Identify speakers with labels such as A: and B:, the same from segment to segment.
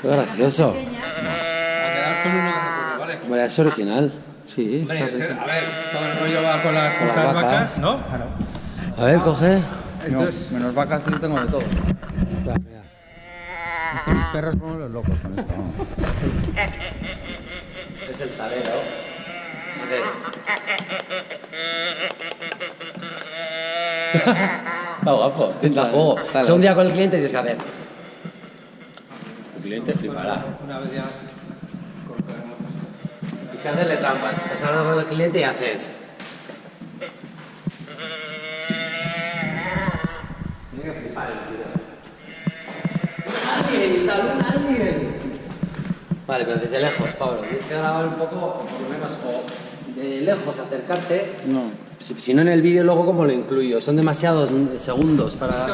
A: Qué gracioso.
B: A quedaros con uno de ¿vale?
A: Hombre, es original. Sí.
B: Hombre,
A: está bien.
B: a ver, todo el rollo va con las
A: las
B: vacas, ¿no? Claro.
A: A ver, coge.
B: Entonces,
C: No, menos vacas yo tengo de todo.
A: Espera, mira.
C: Es que mis perros como los locos con esto. ¿No?
A: Es el salero. Está guapo. Pinta juego.
C: Está
A: Si un día con el cliente tienes que hacer. El cliente flipará.
B: una vez ya.
A: Tienes que hacerle trampas. Estás hablando con el cliente y haces. Tiene que flipar el tío. ¡Alguien! ¡Talón alguien! Vale, pero desde lejos, Pablo. Tienes que grabar un poco, o por lo menos, o de lejos acercarte.
C: No.
A: Si no en el vídeo, luego como lo incluyo. Son demasiados segundos para...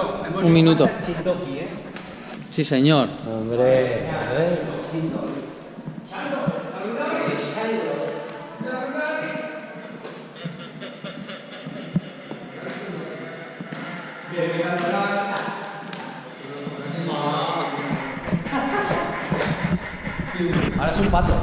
C: Un minuto.
B: Chindoki, ¿eh?
C: Sí, señor.
A: Hombre, a ver. Ahora es un pato.